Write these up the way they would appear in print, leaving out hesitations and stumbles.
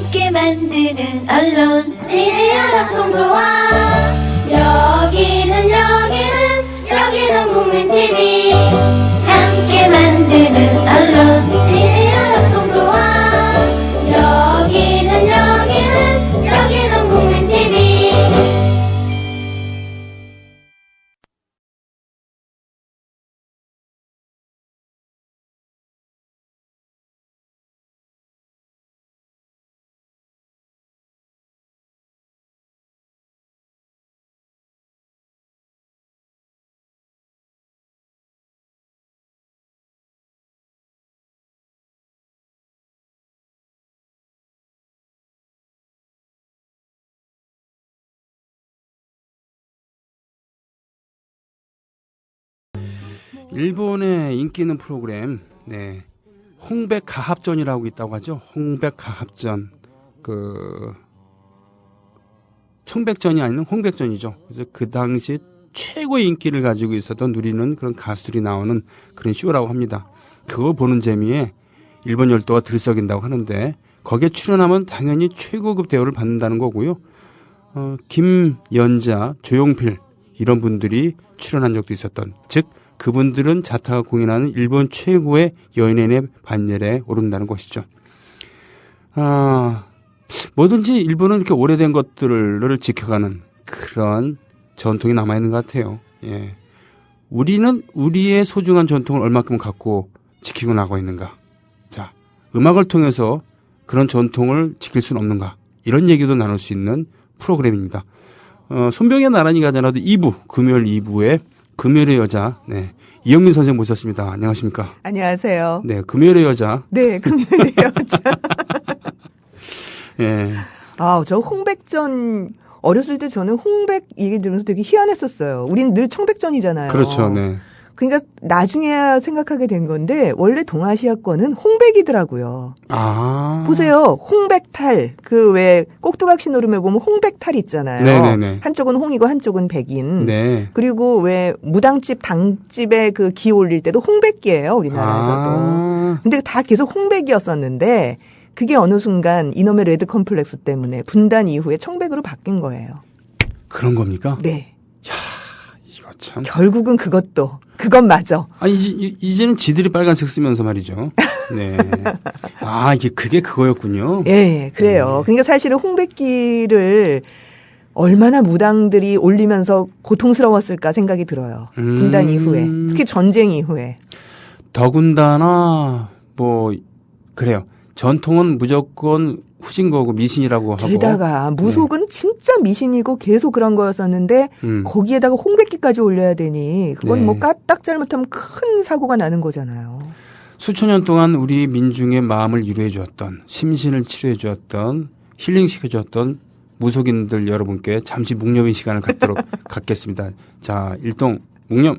함께 만드는 언론 미디어 협동조합. 여기는 국민TV. 함께 만드는 언론 미디어 협동조합. 여기는 국민TV. 일본의 인기 있는 프로그램, 네, 홍백가합전이라고 있다고 하죠. 홍백가합전, 청백전이 아닌 홍백전이죠. 그래서 그 당시 최고의 인기를 가지고 있었던 누리는 그런 가수들이 나오는 그런 쇼라고 합니다. 그거 보는 재미에 일본 열도가 들썩인다고 하는데 거기에 출연하면 당연히 최고급 대우를 받는다는 거고요. 김연자, 조용필 이런 분들이 출연한 적도 있었던, 즉 그분들은 자타가 공연하는 일본 최고의 연예인의 반열에 오른다는 것이죠. 뭐든지 일본은 이렇게 오래된 것들을 지켜가는 그런 전통이 남아있는 것 같아요. 예. 우리는 우리의 소중한 전통을 얼마큼 갖고 지키고 나가고 있는가. 자, 음악을 통해서 그런 전통을 지킬 수는 없는가. 이런 얘기도 나눌 수 있는 프로그램입니다. 손병의 나란히 가잖아도 2부, 금요일 2부에 금요일의 여자, 네. 이영민 선생 모셨습니다. 안녕하십니까? 안녕하세요. 네, 금요일의 여자. 네, 금요일의 여자. 예. 저 홍백전, 어렸을 때 저는 홍백 얘기 들으면서 되게 희한했었어요. 우린 늘 청백전이잖아요. 그렇죠, 네. 그러니까 나중에야 생각하게 된 건데, 원래 동아시아권은 홍백이더라고요. 보세요. 홍백탈. 그 왜 꼭두각시 노름에 보면 홍백탈 있잖아요. 네네네. 한쪽은 홍이고 한쪽은 백인. 네. 그리고 왜 무당집, 당집에 그 기 올릴 때도 홍백기예요. 우리나라에서도. 근데 다 계속 홍백이었었는데, 그게 어느 순간 이놈의 레드 컴플렉스 때문에 분단 이후에 청백으로 바뀐 거예요. 그런 겁니까? 네. 이거 참. 결국은 그건 맞아. 아니, 이제는 지들이 빨간색 쓰면서 말이죠. 네. 그게 그거였군요. 예, 그래요. 그러니까 사실은 홍백기를 얼마나 무당들이 올리면서 고통스러웠을까 생각이 들어요. 분단 이후에. 특히 전쟁 이후에. 더군다나, 그래요. 전통은 무조건 후진 거고 미신이라고 하고. 게다가 무속은 진짜 미신이고 계속 그런 거였었는데 거기에다가 홍백기까지 올려야 되니 그건 네. 까딱 잘못하면 큰 사고가 나는 거잖아요. 수천 년 동안 우리 민중의 마음을 위로해 주었던, 심신을 치료해 주었던, 힐링시켜 주었던 무속인들 여러분께 잠시 묵념의 시간을 갖겠습니다. 자, 일동 묵념.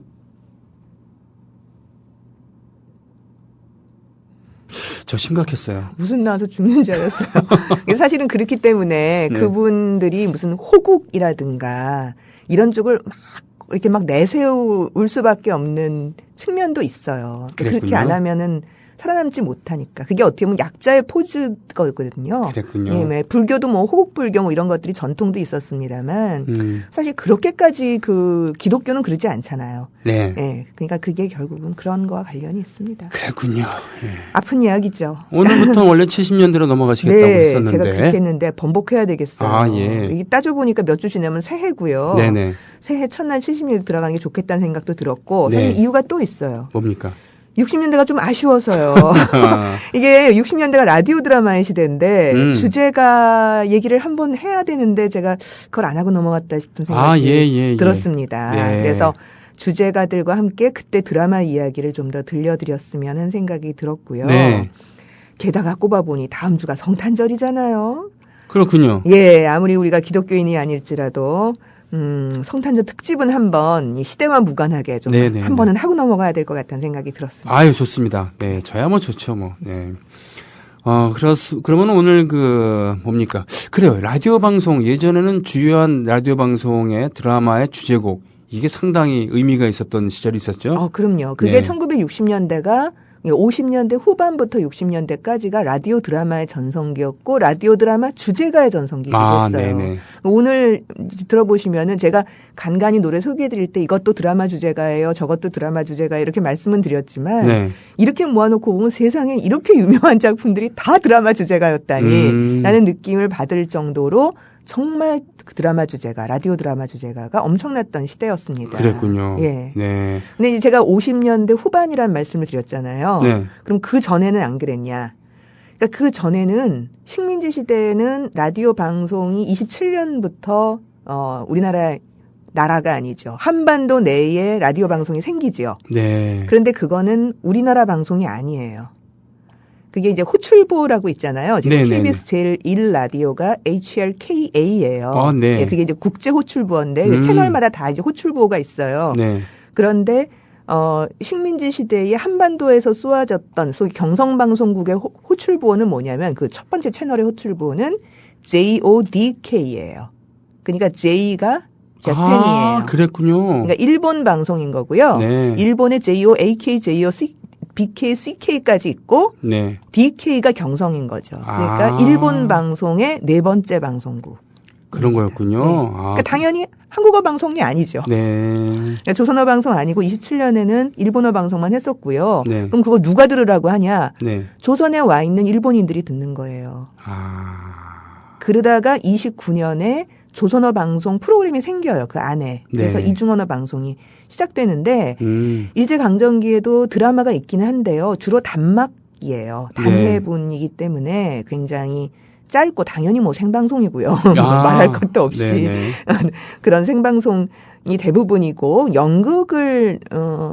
저 심각했어요. 무슨 나와서 죽는 줄 알았어요. 사실은 그렇기 때문에 네. 그분들이 무슨 호국이라든가 이런 쪽을 이렇게 막 내세울 수밖에 없는 측면도 있어요. 그렇게 그랬군요. 안 하면은 살아남지 못하니까. 그게 어떻게 보면 약자의 포즈거든요. 그랬군요. 예, 불교도 호국불교 이런 것들이 전통도 있었습니다만 사실 그렇게까지 기독교는 그러지 않잖아요. 네. 예, 그러니까 그게 결국은 그런 거와 관련이 있습니다. 그랬군요. 예. 아픈 이야기죠. 오늘부터 원래 70년대로 넘어가시겠다고 네, 했었는데. 제가 그렇게 했는데 번복해야 되겠어요. 예. 이게 따져보니까 몇 주 지나면 새해고요. 네네. 새해 첫날 70년대 들어가는 게 좋겠다는 생각도 들었고 네. 사실 이유가 또 있어요. 뭡니까? 60년대가 좀 아쉬워서요. 이게 60년대가 라디오 드라마의 시대인데 주제가 얘기를 한번 해야 되는데 제가 그걸 안 하고 넘어갔다 싶은 생각이 들었습니다. 네. 그래서 주제가들과 함께 그때 드라마 이야기를 좀 더 들려드렸으면 하는 생각이 들었고요. 네. 게다가 꼽아보니 다음 주가 성탄절이잖아요. 그렇군요. 예, 아무리 우리가 기독교인이 아닐지라도 성탄절 특집은 한번 이 시대와 무관하게 좀 한 번은 하고 넘어가야 될 것 같다는 생각이 들었습니다. 아유, 좋습니다. 네, 저야 좋죠, 네. 그러면 오늘 뭡니까? 그래요. 라디오 방송, 예전에는 주요한 라디오 방송의 드라마의 주제곡, 이게 상당히 의미가 있었던 시절이 있었죠? 그럼요. 그게 1960년대가 50년대 후반부터 60년대까지가 라디오 드라마의 전성기였고 라디오 드라마 주제가의 전성기이기도 했어요. 네네. 오늘 들어보시면은 제가 간간히 노래 소개해드릴 때 이것도 드라마 주제가예요. 저것도 드라마 주제가예요. 이렇게 말씀은 드렸지만 네. 이렇게 모아놓고 보면 세상에 이렇게 유명한 작품들이 다 드라마 주제가였다니 라는 느낌을 받을 정도로 정말 드라마 주제가, 라디오 드라마 주제가가 엄청났던 시대였습니다. 그랬군요. 예. 네. 근데 이제 제가 50년대 후반이라는 말씀을 드렸잖아요. 네. 그럼 그 전에는 안 그랬냐? 그러니까 그 전에는 식민지 시대에는 라디오 방송이 27년부터 나라가 아니죠. 한반도 내에 라디오 방송이 생기지요. 네. 그런데 그거는 우리나라 방송이 아니에요. 그게 이제 호출보라고 있잖아요. 지금 네네네. KBS 제일 1 라디오가 HRKA예요. 아, 네. 예, 그게 이제 국제 호출보인데 채널마다 다 이제 호출보가 있어요. 네. 그런데 식민지 시대에 한반도에서 쏘아졌던 소위 경성방송국의 호출보는 뭐냐면 그 첫 번째 채널의 호출보는 JODK예요. 그러니까 J가 재팬이에요. 아, 그랬군요. 그러니까 일본 방송인 거고요. 네. 일본의 JOAK, BK, CK까지 있고 네. DK가 경성인 거죠. 그러니까 아. 일본 방송의 네 번째 방송국. 그런 거였군요. 네. 아, 그러니까 당연히 한국어 방송이 아니죠. 네. 그러니까 조선어 방송 아니고 27년에는 일본어 방송만 했었고요. 네. 그럼 그거 누가 들으라고 하냐? 네. 조선에 와 있는 일본인들이 듣는 거예요. 아. 그러다가 29년에 조선어 방송 프로그램이 생겨요. 그 안에. 그래서 네. 이중언어 방송이 시작되는데 일제강점기에도 드라마가 있기는 한데요. 주로 단막이에요. 단회분이기 때문에 굉장히 짧고 당연히 뭐 생방송이고요. 말할 것도 없이 네네. 그런 생방송이 대부분이고 연극을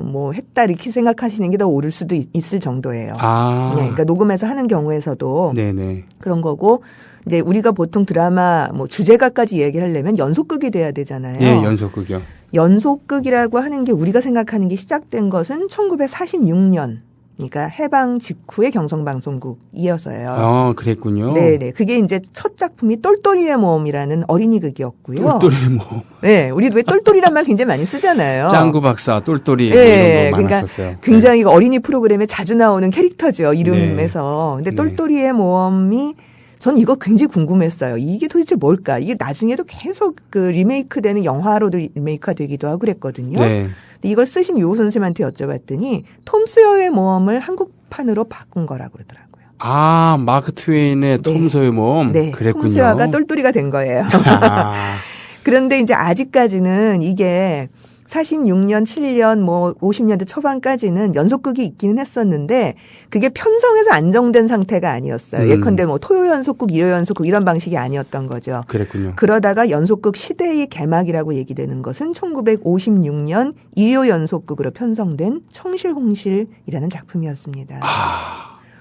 뭐 했다 이렇게 생각하시는 게 더 옳을 수도 있을 정도예요. 아. 네, 그러니까 녹음해서 하는 경우에서도 네네. 그런 거고 이제 우리가 보통 드라마 뭐 주제가까지 얘기를 하려면 연속극이 돼야 되잖아요. 예, 연속극이요. 연속극이라고 하는 게 우리가 생각하는 게 시작된 것은 1946년. 그러니까 해방 직후의 경성방송국이어서요. 아, 그랬군요. 네네. 그게 이제 첫 작품이 똘똘이의 모험이라는 어린이극이었고요. 똘똘이 뭐. 네. 우리 왜 똘똘이란 말 굉장히 많이 쓰잖아요. 짱구 박사, 똘똘이 네, 이런 거 그러니까 많았었어요. 굉장히 어린이 프로그램에 자주 나오는 캐릭터죠. 이름에서. 근데 똘똘이의 모험이 전 이거 굉장히 궁금했어요. 이게 도대체 뭘까? 이게 나중에도 계속 그 리메이크 되는 영화로도 리메이크가 되기도 하고 그랬거든요. 네. 근데 이걸 쓰신 유호 선생님한테 여쭤봤더니 톰 소여의 모험을 한국판으로 바꾼 거라고 그러더라고요. 아, 마크 트웨인의 네. 톰 소여 모험. 네. 그랬군요. 톰 소여가 똘똘이가 된 거예요. 아, 그런데 이제 아직까지는 이게 46년, 7년, 뭐 50년대 초반까지는 연속극이 있기는 했었는데 그게 편성해서 안정된 상태가 아니었어요. 예컨대 뭐 토요 연속극, 일요 연속극 이런 방식이 아니었던 거죠. 그랬군요. 그러다가 연속극 시대의 개막이라고 얘기되는 것은 1956년 일요 연속극으로 편성된 청실홍실이라는 작품이었습니다.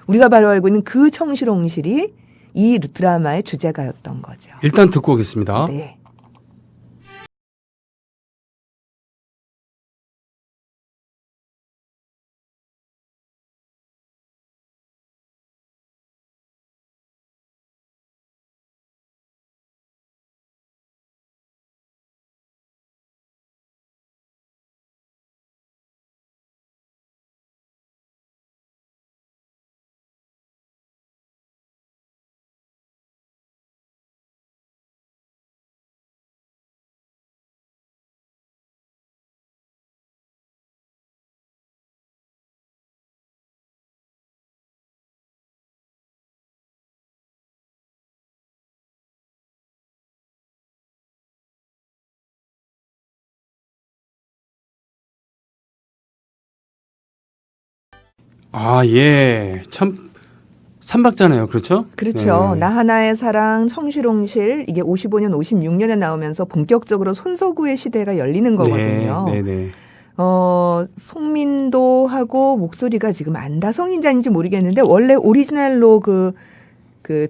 우리가 바로 알고 있는 그 청실홍실이 이 드라마의 주제가였던 거죠. 일단 듣고 오겠습니다. 네. 아, 예. 참, 삼박자네요. 그렇죠? 그렇죠. 네. 나 하나의 사랑, 청실홍실 이게 55년, 56년에 나오면서 본격적으로 손석구의 시대가 열리는 거거든요. 네, 네. 송민도하고 목소리가 지금 안다성인지 아닌지 모르겠는데 원래 오리지널로 그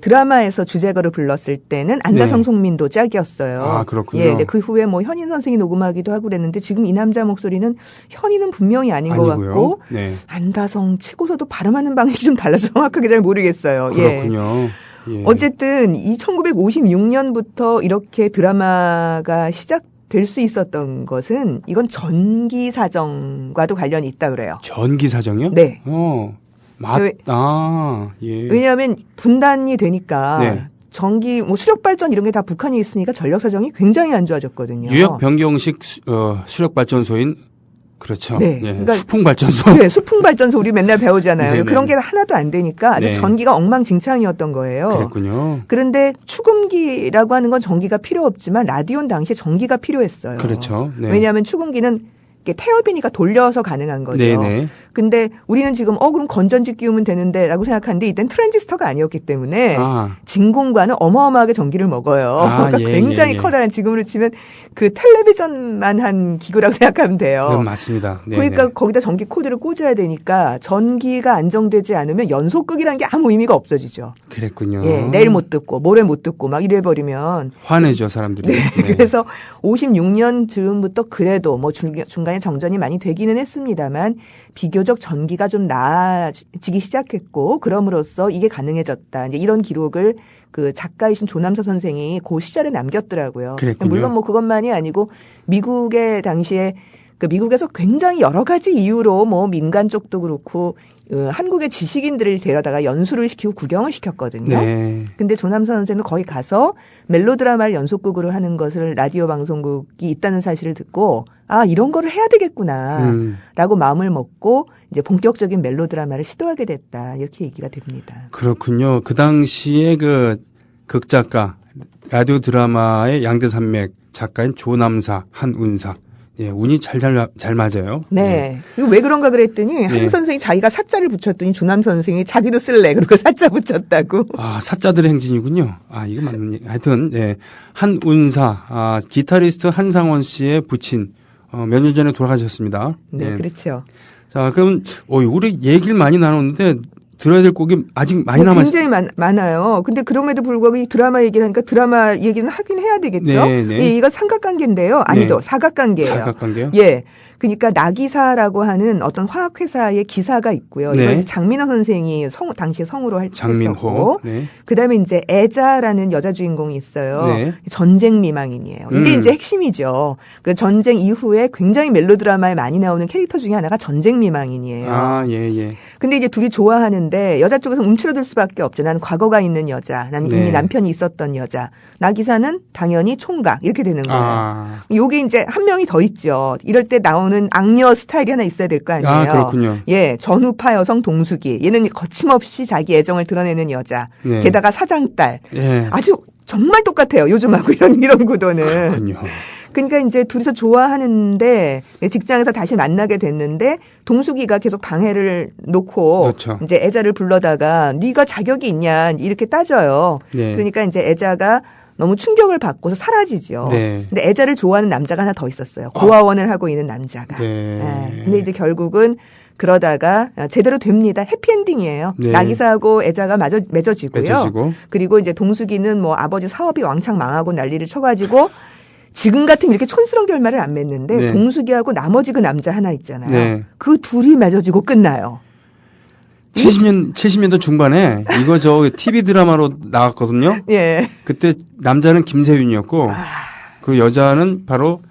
드라마에서 주제가를 불렀을 때는 안다성 네. 송민도 짝이었어요. 아, 그렇군요. 예, 네, 그 후에 뭐 현인 선생이 녹음하기도 하고 그랬는데 지금 이 남자 목소리는 현인은 분명히 아닌 것 아니고요. 같고 네. 안다성 치고서도 발음하는 방식이 좀 달라서 정확하게 잘 모르겠어요. 예. 그렇군요. 예. 어쨌든 이 1956년부터 이렇게 드라마가 시작될 수 있었던 것은 이건 전기 사정과도 관련이 있다 그래요. 전기 사정이요? 네. 예. 왜냐하면 분단이 되니까 네. 전기, 뭐 수력 발전 이런 게 다 북한에 있으니까 전력 사정이 굉장히 안 좋아졌거든요. 유역 변경식 수력 발전소인 그렇죠. 네. 예. 그러니까 수풍 발전소. 네, 수풍 발전소 우리 맨날 배우잖아요. 네네. 그런 게 하나도 안 되니까 아주 네. 전기가 엉망진창이었던 거예요. 그랬군요. 그런데 축음기라고 하는 건 전기가 필요 없지만 라디오는 당시에 전기가 필요했어요. 그렇죠. 네. 왜냐하면 축음기는 이게 태엽이니까 돌려서 가능한 거죠. 네네. 근데 우리는 지금 그럼 건전지 끼우면 되는데라고 생각하는데 이땐 트랜지스터가 아니었기 때문에 진공관은 어마어마하게 전기를 먹어요. 예, 굉장히 예. 커다란 지금으로 치면 그 텔레비전만 한 기구라고 생각하면 돼요. 그건 맞습니다. 네네. 그러니까 거기다 전기 코드를 꽂아야 되니까 전기가 안정되지 않으면 연속극이라는 게 아무 의미가 없어지죠. 그랬군요. 예, 내일 못 듣고 모레 못 듣고 막 이래 버리면 화내죠 사람들이. 네. 그래서 56년 즈음부터 그래도 뭐 중간에 정전이 많이 되기는 했습니다만 비교적 전기가 좀 나아지기 시작했고 그럼으로써 이게 가능해졌다. 이제 이런 기록을 그 작가이신 조남서 선생이 그 시절에 남겼더라고요. 그랬군요. 물론 뭐 그것만이 아니고 미국의 당시에 그 미국에서 굉장히 여러 가지 이유로 뭐 민간 쪽도 그렇고 한국의 지식인들을 데려다가 연수를 시키고 구경을 시켰거든요. 네. 근데 조남서 선생은 거기 가서 멜로드라마를 연속극으로 하는 것을 라디오 방송국이 있다는 사실을 듣고 이런 거를 해야 되겠구나 라고 마음을 먹고 이제 본격적인 멜로드라마를 시도하게 됐다. 이렇게 얘기가 됩니다. 그렇군요. 그 당시에 그 극작가 라디오 드라마의 양대산맥 작가인 조남사, 한운사. 예, 운이 잘 맞아요. 네. 이거 왜 그런가 그랬더니 한 선생이 자기가 사자를 붙였더니 조남 선생이 자기도 쓸래. 그리고 사자 붙였다고. 사자들의 행진이군요. 이거 맞는 얘기. 하여튼, 예. 한운사, 기타리스트 한상원 씨의 부친, 몇 년 전에 돌아가셨습니다. 네, 예. 그렇죠. 자, 그럼, 우리 얘기를 많이 나눴는데, 들어야 될 곡이 아직 많이 남았어요. 굉장히 많아요. 근데 그럼에도 불구하고 이 드라마 얘기를 하니까 드라마 얘기는 하긴 해야 되겠죠. 네, 네. 이거 삼각관계인데요. 아니죠. 사각관계예요. 사각관계요? 예. 그러니까 나기사라고 하는 어떤 화학회사의 기사가 있고요. 네. 이걸 장민호 선생이 당시에 성우로 장민호. 했었고, 네. 그다음에 이제 애자라는 여자 주인공이 있어요. 네. 전쟁 미망인이에요. 이게 이제 핵심이죠. 그 전쟁 이후에 굉장히 멜로드라마에 많이 나오는 캐릭터 중에 하나가 전쟁 미망인이에요. 예. 근데 이제 둘이 좋아하는데 여자 쪽에서 움츠러들 수밖에 없죠. 나는 과거가 있는 여자, 나는 이미 남편이 있었던 여자. 나기사는 당연히 총각 이렇게 되는 거예요. 요게 이제 한 명이 더 있죠. 이럴 때 나오는 악녀 스타일이 하나 있어야 될 거 아니에요. 그렇군요. 예, 전우파 여성 동숙이. 얘는 거침없이 자기 애정을 드러내는 여자. 네. 게다가 사장딸. 예. 아주 정말 똑같아요. 요즘하고 이런 구도는. 그렇군요. 그러니까 이제 둘이서 좋아하는데 직장에서 다시 만나게 됐는데 동숙이가 계속 방해를 놓고 그렇죠. 이제 애자를 불러다가 네가 자격이 있냐 이렇게 따져요. 네. 그러니까 이제 애자가 너무 충격을 받고서 사라지죠. 네. 근데 애자를 좋아하는 남자가 하나 더 있었어요. 고아원을 하고 있는 남자가. 네. 예. 근데 이제 결국은 그러다가 제대로 됩니다. 해피엔딩이에요. 네. 나기사하고 애자가 맺어지고요. 맺어지고. 그리고 이제 동숙이는 뭐 아버지 사업이 왕창 망하고 난리를 쳐가지고 지금 같으면 이렇게 촌스러운 결말을 안 맺는데 네. 동숙이하고 나머지 그 남자 하나 있잖아요. 네. 그 둘이 맺어지고 끝나요. 70년대 중반에 이거 TV 드라마로 나왔거든요. 예. 그때 남자는 김세윤이었고 그 여자는 바로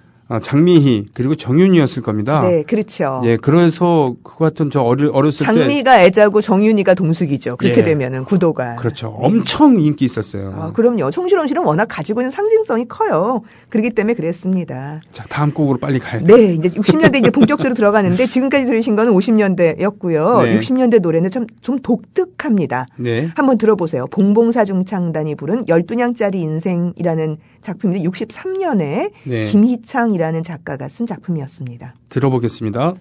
장미희 그리고 정윤이었을 겁니다. 네, 그렇죠. 예, 그래서 그거 같은 어렸을 때 장미가 애자고 정윤이가 동숙이죠. 그렇게 예. 되면은 구도가. 그렇죠. 엄청 인기 있었어요. 그럼요. 청실원 씨는 워낙 가지고 있는 상징성이 커요. 그렇기 때문에 그랬습니다. 자, 다음 곡으로 빨리 가야 돼요. 네, 이제 60년대 이제 본격적으로 들어가는데 지금까지 들으신 거는 50년대였고요. 네. 60년대 노래는 좀 독특합니다. 네. 한번 들어보세요. 봉봉사중창단이 부른 12냥짜리 인생이라는 작품인데 63년에 네. 김희창이라는 작가가 쓴 작품이었습니다. 들어보겠습니다.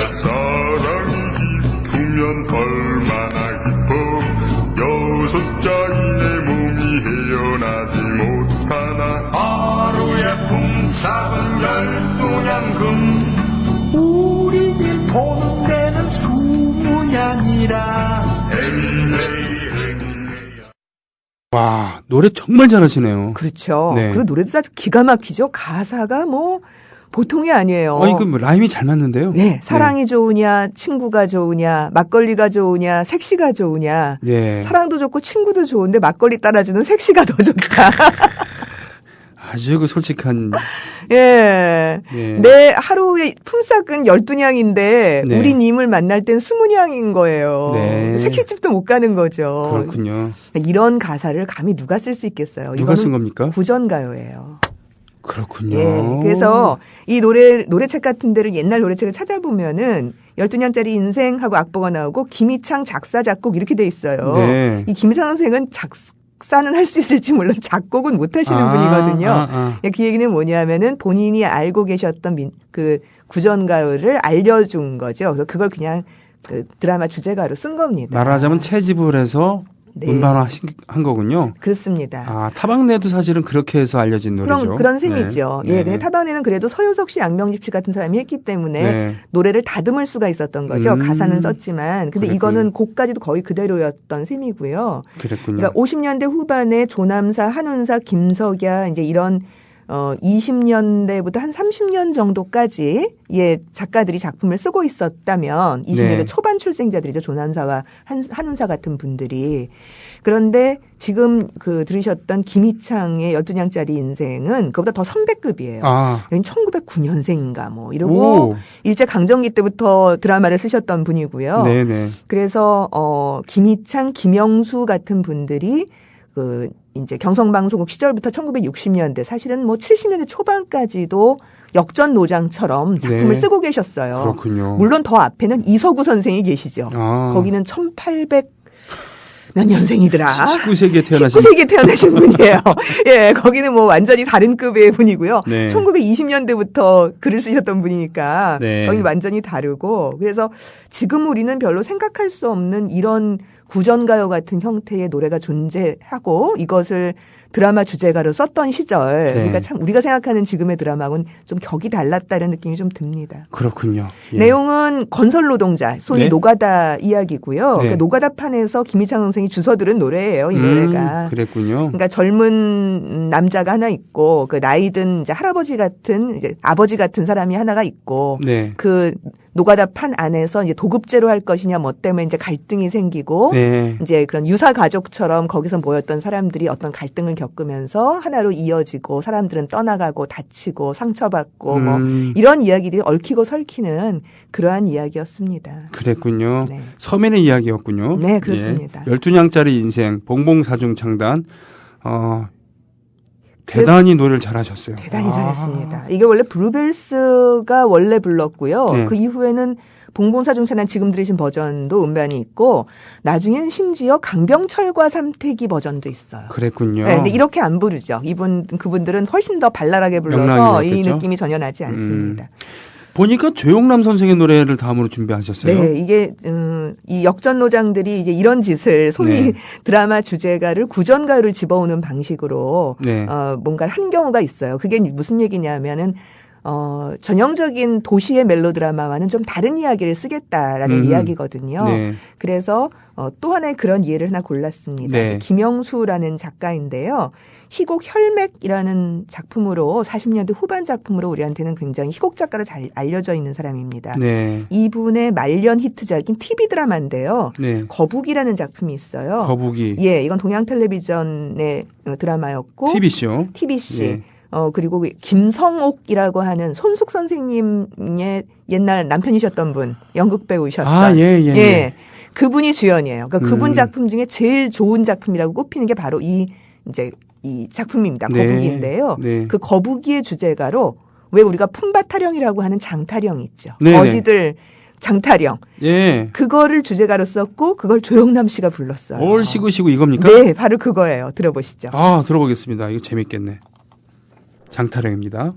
사랑이 깊으면 얼마나 깊어 여섯 자인의 몸이 헤어나지 못하나 하루에 품삯은 12냥금 우리들 보는 데는 수문양이라 와, 노래 정말 잘하시네요. 그렇죠. 네. 그리고 노래도 아주 기가 막히죠. 가사가 뭐 보통이 아니에요. 이거 뭐 라임이 잘 맞는데요. 네, 사랑이 좋으냐, 친구가 좋으냐, 막걸리가 좋으냐, 섹시가 좋으냐. 네. 사랑도 좋고 친구도 좋은데 막걸리 따라주는 섹시가 더 좋다. 아주 그 솔직한. 예. 네. 내 하루에 품삯은 12냥인데 네. 우리 님을 만날 땐 20냥인 거예요. 네. 섹시집도 못 가는 거죠. 그렇군요. 이런 가사를 감히 누가 쓸 수 있겠어요? 누가 쓴 이거는 겁니까? 구전가요예요. 그렇군요. 예. 그래서 이 노래책 같은 데를 옛날 노래책을 찾아보면은 12년짜리 인생하고 악보가 나오고 김희창 작사 작곡 이렇게 돼 있어요. 네. 이 김희창 선생은 작사는 할 수 있을지 물론 작곡은 못 하시는 분이거든요. 그 얘기는 뭐냐면은 본인이 알고 계셨던 그 구전가요를 알려준 거죠. 그래서 그걸 그냥 그 드라마 주제가로 쓴 겁니다. 말하자면 채집을 해서 네. 음반화한 거군요. 그렇습니다. 타박내도 사실은 그렇게 해서 알려진 노래죠. 그런 셈이죠. 네. 예, 근데 타박내는 그래도 서유석 씨, 양명집 씨 같은 사람이 했기 때문에 네. 노래를 다듬을 수가 있었던 거죠. 가사는 썼지만. 근데 그랬군요. 이거는 곡까지도 거의 그대로였던 셈이고요. 그랬군요. 그러니까 50년대 후반에 조남사, 한운사, 김석야 이제 이런 20년대부터 한 30년 정도까지 작가들이 작품을 쓰고 있었다면 20년대 네. 초반 출생자들이죠. 조남사와 한운사 같은 분들이. 그런데 지금 들으셨던 김희창의 12냥짜리 인생은 그보다 더 선배급이에요. 여긴 1909년생인가 뭐 이러고 일제 강점기 때부터 드라마를 쓰셨던 분이고요. 네네. 그래서 김희창, 김영수 같은 분들이 이제 경성방송국 시절부터 1960년대 사실은 뭐 70년대 초반까지도 역전 노장처럼 작품을 네. 쓰고 계셨어요. 그렇군요. 물론 더 앞에는 이서구 선생이 계시죠. 거기는 1800 몇 년생이더라. 19세기에 태어나신 19세기에 태어나신 분이에요. 예, 거기는 뭐 완전히 다른 급의 분이고요. 네. 1920년대부터 글을 쓰셨던 분이니까 네. 거기는 완전히 다르고 그래서 지금 우리는 별로 생각할 수 없는 이런 구전가요 같은 형태의 노래가 존재하고 이것을 드라마 주제가로 썼던 시절. 네. 그러니까 참 우리가 생각하는 지금의 드라마하고는 좀 격이 달랐다는 느낌이 좀 듭니다. 그렇군요. 예. 내용은 건설 노동자, 소위 네. 노가다 이야기고요. 네. 그 노가다판에서 김희창 선생이 주워들은 노래예요, 이 노래가. 그랬군요. 그러니까 젊은 남자가 하나 있고 그 나이든 이제 할아버지 같은 이제 아버지 같은 사람이 하나가 있고 네. 그 노가다판 안에서 이제 도급제로 할 것이냐 뭐 때문에 이제 갈등이 생기고 네. 이제 그런 유사 가족처럼 거기서 모였던 사람들이 어떤 갈등을 겪으면서 하나로 이어지고 사람들은 떠나가고 다치고 상처받고 뭐 이런 이야기들이 얽히고 설키는 그러한 이야기였습니다. 그랬군요. 네. 서민의 이야기였군요. 네, 그렇습니다. 예. 12냥짜리 인생 봉봉사중 창단. 대단히 노래를 잘하셨어요. 대단히 잘했습니다. 이게 원래 브루벨스가 원래 불렀고요. 네. 그 이후에는 봉봉사중차는 지금 들으신 버전도 음반이 있고 나중에는 심지어 강병철과 삼태기 버전도 있어요. 그랬군요. 네, 근데 이렇게 안 부르죠. 그분들은 훨씬 더 발랄하게 불러서 명랑하게 이 불렀겠죠? 느낌이 전혀 나지 않습니다. 보니까 조용남 선생의 노래를 다음으로 준비하셨어요. 네, 이게 이 역전 노장들이 이제 이런 짓을 소위 네. 드라마 주제가를 구전가요를 집어오는 방식으로 네. 뭔가를 한 경우가 있어요. 그게 무슨 얘기냐면은 전형적인 도시의 멜로드라마와는 좀 다른 이야기를 쓰겠다라는 이야기거든요. 네. 그래서 또 하나의 그런 예를 하나 골랐습니다. 네. 김영수라는 작가인데요. 희곡 혈맥이라는 작품으로 40년대 후반 작품으로 우리한테는 굉장히 희곡 작가로 잘 알려져 있는 사람입니다. 네. 이분의 말년 히트작인 TV 드라마인데요. 네. 거북이라는 작품이 있어요. 거북이. 예, 이건 동양 텔레비전의 드라마였고 TV쇼. TBC. 예. 그리고 김성옥이라고 하는 손숙 선생님의 옛날 남편이셨던 분, 연극 배우셨던. 예. 그분이 주연이에요. 그러니까 그분 작품 중에 제일 좋은 작품이라고 꼽히는 게 바로 이 작품입니다. 네. 거북이인데요. 네. 그 거북이의 주제가로 왜 우리가 품바타령이라고 하는 장타령 있죠. 네. 거지들 장타령. 예. 그거를 주제가로 썼고 그걸 조영남 씨가 불렀어요. 얼씨구시구 이겁니까? 네, 바로 그거예요. 들어보시죠. 들어보겠습니다. 이거 재밌겠네. 장타령입니다.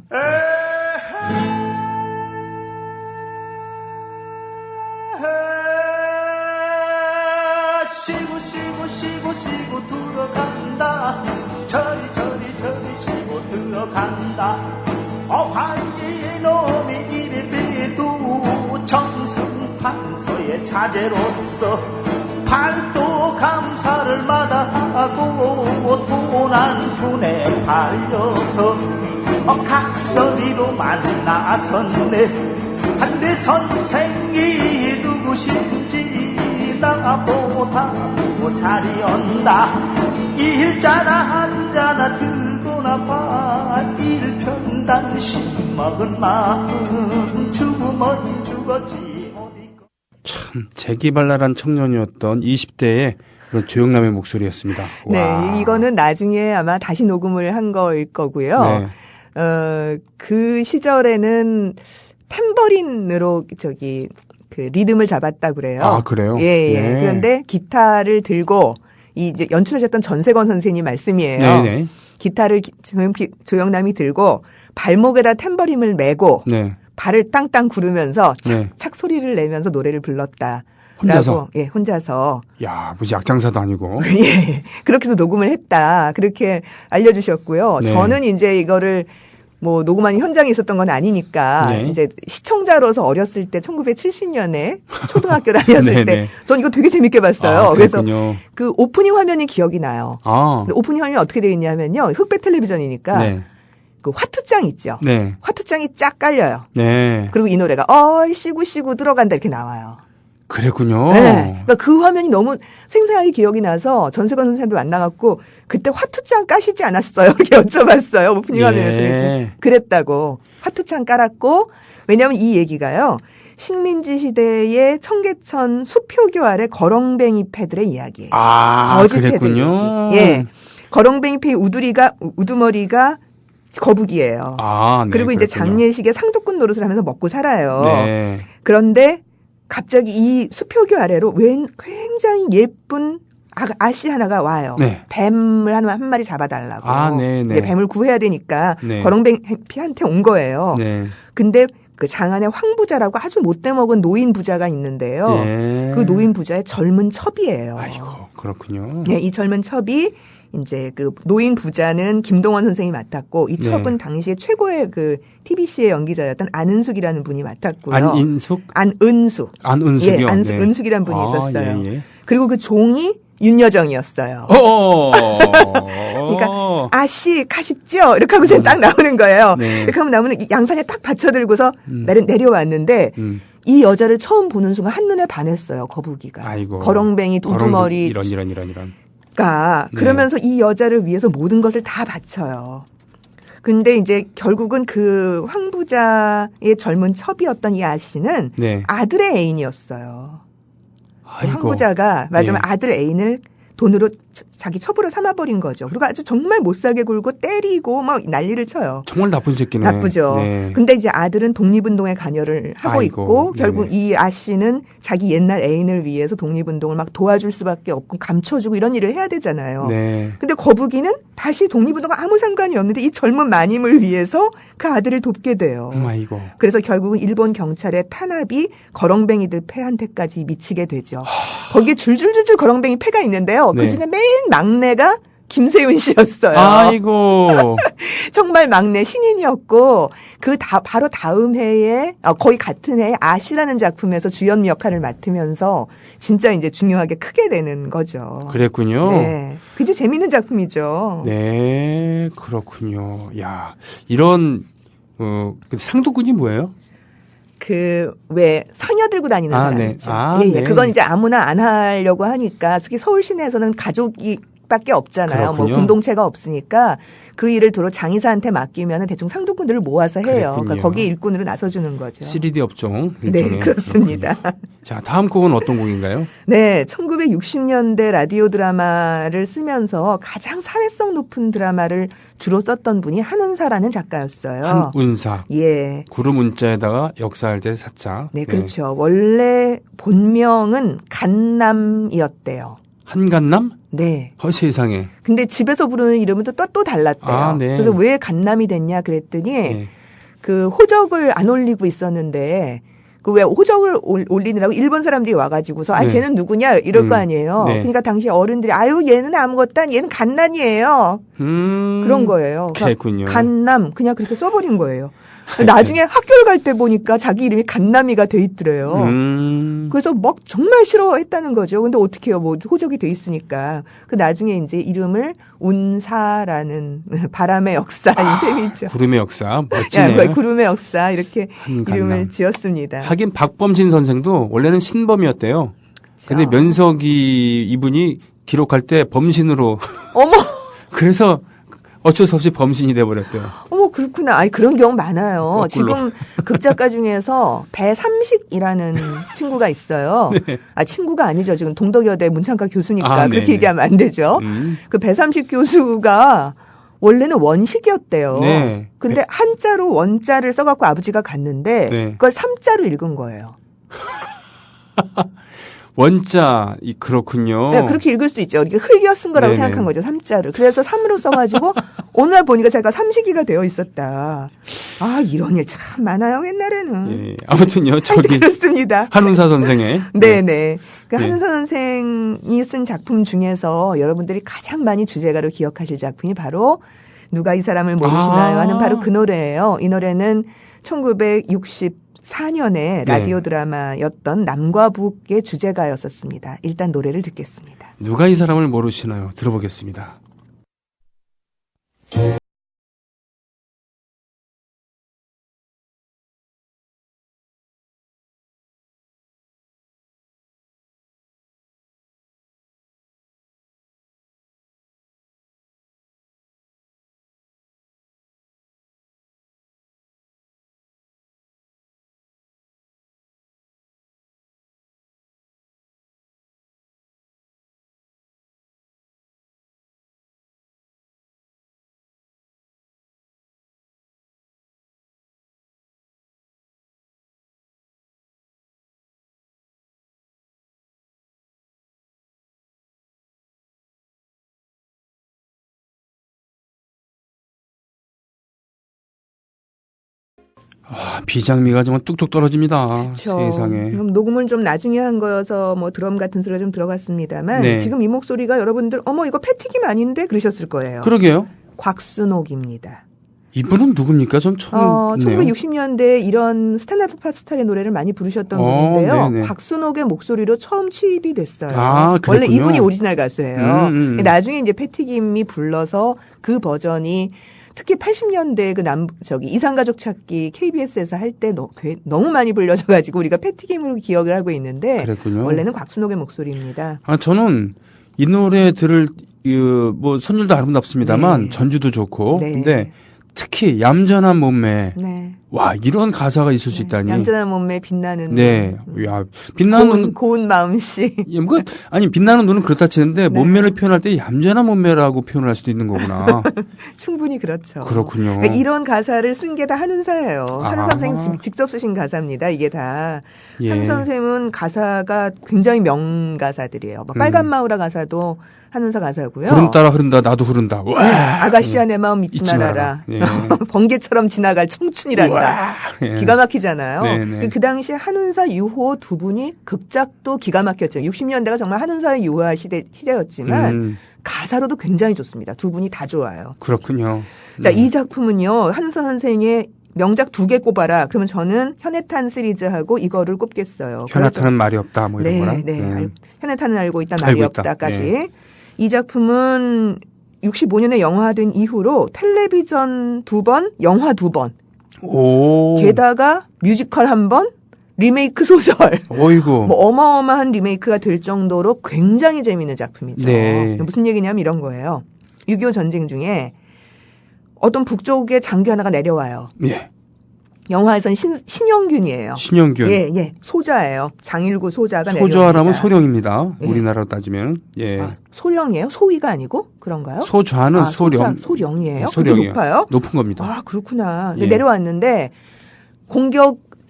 쉬고 들어간다. 저리 쉬고 들어간다. 화이 놈이 이래봬도 정승판서의 자제로서 팔도 감사를 마다하고 돈 한 푼에 팔려서 각설이로 만나섰네. 한대 선생이 누구신지 나보다 못 자리언다. 일자나 한자나 들고나 봐. 일편단심 먹은 마음 죽으면 죽었지 어디. 참 재기발랄한 청년이었던 20대의 그런 조영남의 목소리였습니다. 네, 와. 이거는 나중에 아마 다시 녹음을 한 거일 거고요. 네. 그 시절에는 탬버린으로 그 리듬을 잡았다 그래요. 아, 그래요? 예, 예. 네. 그런데 기타를 들고 이제 연출하셨던 전세건 선생님 말씀이에요. 네네. 기타를 조영남이 들고 발목에다 탬버린을 메고 네. 발을 땅땅 구르면서 네. 착착 소리를 내면서 노래를 불렀다. 혼자서? 라고, 예, 혼자서. 야, 무슨 약장사도 아니고. 예. 그렇게도 녹음을 했다. 그렇게 알려주셨고요. 네. 저는 이제 이거를 뭐 녹음하는 현장에 있었던 건 아니니까 네. 이제 시청자로서 어렸을 때 1970년에 초등학교 다녔을 네, 때 네. 전 이거 되게 재밌게 봤어요. 아, 그래서 그랬군요. 그 오프닝 화면이 기억이 나요. 아. 근데 오프닝 화면이 어떻게 되어 있냐면요. 흑백 텔레비전이니까 네. 그 화투장 있죠. 네. 화투장이 쫙 깔려요. 네. 그리고 이 노래가 얼씨구씨구 들어간다 이렇게 나와요. 그랬군요. 네. 그러니까 그 화면이 너무 생생하게 기억이 나서 전세건 선생님도 만나갖고 그때 화투장 까시지 않았어요? 이렇게 여쭤봤어요. 오프닝 예. 화면에서. 그랬다고. 화투장 깔았고 왜냐하면 이 얘기가요. 식민지 시대의 청계천 수표교 아래 거렁뱅이 패들의 이야기예요. 아, 거지 패들 그랬군요. 얘기. 예. 거렁뱅이 패 우두머리가 거북이에요. 아, 네. 그리고 이제 그랬군요. 장례식에 상도꾼 노릇을 하면서 먹고 살아요. 네. 그런데 갑자기 이 수표교 아래로 굉장히 예쁜 아씨 하나가 와요. 네. 뱀을 한 마리 잡아달라고. 아, 네, 네. 이제 뱀을 구해야 되니까 네. 거렁뱅이한테 온 거예요. 네. 근데 그 장안에 황부자라고 아주 못돼 먹은 노인 부자가 있는데요. 예. 그 노인 부자의 젊은 첩이에요. 아이고, 그렇군요. 네, 이 젊은 첩이 이제 그 노인 부자는 김동원 선생이 맡았고 이 네. 첩은 당시에 최고의 그 TBC의 연기자였던 안은숙이라는 분이 맡았고요. 안인숙? 안은숙. 안은숙이요? 예, 네. 은숙이라는 분이 있었어요. 예, 예. 그리고 그 종이 윤여정이었어요. 그러니까 아씨 가십죠 이렇게 하고서 딱 나오는 거예요. 네. 이렇게 하면 나오는 양산에 딱 받쳐들고서 내려왔는데 이 여자를 처음 보는 순간 한눈에 반했어요. 거북이가. 아이고. 거렁뱅이 두두머리 이런. 네. 그러면서 이 여자를 위해서 모든 것을 다 바쳐요. 근데 이제 결국은 그 황부자의 젊은 첩이었던 이 아씨는 네. 아들의 애인이었어요. 아이고. 황부자가 맞으면 예. 아들 애인을 돈으로 자기 첩으로 삼아버린 거죠. 그리고 아주 정말 못살게 굴고 때리고 막 난리를 쳐요. 정말 나쁜 새끼네. 나쁘죠. 네. 근데 이제 아들은 독립운동에 관여를 하고 아이고, 있고 결국 네네. 이 아씨는 자기 옛날 애인을 위해서 독립운동을 막 도와줄 수밖에 없고 감춰주고 이런 일을 해야 되잖아요. 네. 근데 거북이는 다시 독립운동과 아무 상관이 없는데 이 젊은 마님을 위해서 그 아들을 돕게 돼요. 아이고. 그래서 결국은 일본 경찰의 탄압이 거렁뱅이들 패한테까지 미치게 되죠. 거기에 줄줄줄줄 거렁뱅이 패가 있는데요. 네. 그중에 맨 막내가 김세윤 씨였어요. 아이고. 정말 막내 신인이었고 바로 다음 해에 거의 같은 해에 아시라는 작품에서 주연 역할을 맡으면서 진짜 이제 중요하게 크게 되는 거죠. 그랬군요. 네, 굉장히 재밌는 작품이죠. 네, 그렇군요. 야, 이런 상도꾼이 뭐예요? 왜 상여 들고 다니는 사람 네. 있죠. 아, 예, 네. 그건 이제 아무나 안 하려고 하니까 특히 서울 시내에서는 가족밖에 없잖아요. 그렇군요. 뭐 공동체가 없으니까 그 일을 도로 장의사한테 맡기면 대충 상도꾼들을 모아서 해요. 그랬군요. 그러니까 거기에 일꾼으로 나서주는 거죠. 3D 업종. 네, 일종의. 그렇습니다. 그렇군요. 자, 다음 곡은 어떤 곡인가요? 네, 1960년대 라디오 드라마를 쓰면서 가장 사회성 높은 드라마를 주로 썼던 분이 한운사라는 작가였어요. 한운사. 예. 구름 운자에다가 역사할 때 사자. 네, 그렇죠. 원래 본명은 간남이었대요. 한간남? 네. 세상에. 근데 집에서 부르는 이름은 또 달랐대요. 아, 네. 그래서 왜 간남이 됐냐 그랬더니 네. 그 호적을 안 올리고 있었는데 그 왜 호적을 올리느라고 일본 사람들이 와가지고서 아 네. 쟤는 누구냐 이럴 거 아니에요. 네. 그러니까 당시 어른들이 아유 얘는 아무것도 아니 얘는 갓난이에요. 그런 거예요. 그러니까 그랬군요. 갓남 그냥 그렇게 써버린 거예요. 나중에 학교를 갈 때 보니까 자기 이름이 갓남이가 돼 있더래요. 그래서 막 정말 싫어했다는 거죠. 근데 어떻게 해요? 뭐 호적이 돼 있으니까. 그 나중에 이제 이름을 운사라는 바람의 역사인 셈이죠. 구름의 역사 야, 멋지네요. 구름의 역사 이렇게 한간남. 이름을 지었습니다. 하긴 박범신 선생도 원래는 신범이었대요. 근데 면석이 이분이 기록할 때 범신으로 어머, 그래서 어쩔 수 없이 범신이 돼버렸대요. 어머 그렇구나. 아이 그런 경우 많아요. 거꾸로. 지금 극작가 중에서 배삼식이라는 친구가 있어요. 아 친구가 아니죠. 지금 동덕여대 문창과 교수니까 아, 그렇게 네네. 얘기하면 안 되죠. 그 배삼식 교수가 원래는 원식이었대요. 네. 근데 한자로 원자를 써갖고 아버지가 갔는데 네. 그걸 삼자로 읽은 거예요. 원자 그렇군요. 네, 그렇게 읽을 수 있죠. 이렇게 흘려 쓴 거라고 네네. 생각한 거죠. 삼자를. 그래서 삼으로 써가지고 오늘 날 보니까 제가 삼식이가 되어 있었다. 아 이런 일 참 많아요 옛날에는. 예, 아무튼요 저기 그렇습니다. 한운사 선생의 네네. 그 네. 한은서 선생이 쓴 작품 중에서 여러분들이 가장 많이 주제가로 기억하실 작품이 바로 누가 이 사람을 모르시나요 하는 바로 그 노래예요. 이 노래는 1964년에 라디오 드라마였던 남과 북의 주제가였었습니다. 일단 노래를 듣겠습니다. 누가 이 사람을 모르시나요? 들어보겠습니다. 아, 비장미가 정말 뚝뚝 떨어집니다. 세상에. 그럼 녹음은 좀 나중에 한 거여서 뭐 드럼 같은 소리가 좀 들어갔습니다만 네. 지금 이 목소리가 여러분들 어머 이거 패티김 아닌데 그러셨을 거예요. 그러게요. 곽순옥입니다. 이분은 누굽니까? 전 처음 듣네요. 1960년대에 이런 스탠다드 팝스타일의 노래를 많이 부르셨던 분인데요. 네네. 곽순옥의 목소리로 처음 취입이 됐어요. 아, 원래 그랬군요. 이분이 오리지널 가수예요. 음. 나중에 이제 패티김이 불러서 그 버전이 특히 80년대 이상가족 찾기 KBS에서 할 때 너무 많이 불려져가지고 우리가 패티김으로 기억을 하고 있는데 그랬군요. 원래는 곽순옥의 목소리입니다. 아, 저는 이 노래 뭐 선율도 아름답습니다만 네. 전주도 좋고 네. 근데 특히 얌전한 몸매 네. 와 이런 가사가 있을 수 있다니. 얌전한 몸매 빛나는 네. 야, 빛나는 눈 고운 마음씨. 예, 뭐, 아니 빛나는 눈은 그렇다 치는데 몸매를 표현할 때 얌전한 몸매라고 표현을 할 수도 있는 거구나. 충분히 그렇죠. 그렇군요. 그러니까 이런 가사를 쓴 게 다 한은사예요. 아. 한은사 선생님 직접 쓰신 가사입니다. 이게 다. 예. 한은사 선생님은 가사가 굉장히 명가사들이에요. 뭐 빨간 마우라 가사도 한은사 가사고요. 구름 따라 흐른다 나도 흐른다. 와. 아가씨야 내 마음 잊지 잊지 말아라. 말아라. 예. 번개처럼 지나갈 청춘이란다. 우와. 예. 기가 막히잖아요. 네네. 그 당시에 한은사 유호 두 분이 극작도 기가 막혔죠. 60년대가 정말 한은사의 유화 시대였지만 가사로도 굉장히 좋습니다. 두 분이 다 좋아요. 그렇군요. 자, 이 작품은요. 한은사 선생의 명작 2개 꼽아라. 그러면 저는 현해탄 시리즈하고 이거를 꼽겠어요. 현아타는 말이 없다 뭐 이런 거라. 네. 현해탄은 알고 있다 말이 알고 있다. 없다까지. 네. 이 작품은 65년에 영화된 이후로 텔레비전 2번, 영화 2번. 오. 게다가 뮤지컬 1번, 리메이크 소설. 어이구. 뭐 어마어마한 리메이크가 될 정도로 굉장히 재미있는 작품이죠. 네. 무슨 얘기냐면 이런 거예요. 6.25 전쟁 중에 어떤 북쪽의 장교 하나가 내려와요. 예. 영화에선 신영균이에요. 신영균. 예. 소자예요. 장일구 소자가 소좌라면 내려옵니다. 소령입니다. 예. 우리나라로 따지면. 예. 아, 소령이에요? 소위가 아니고 그런가요? 소좌는 소령. 소령이에요? 소령이요. 높아요? 높은 겁니다. 아 그렇구나. 예. 내려왔는데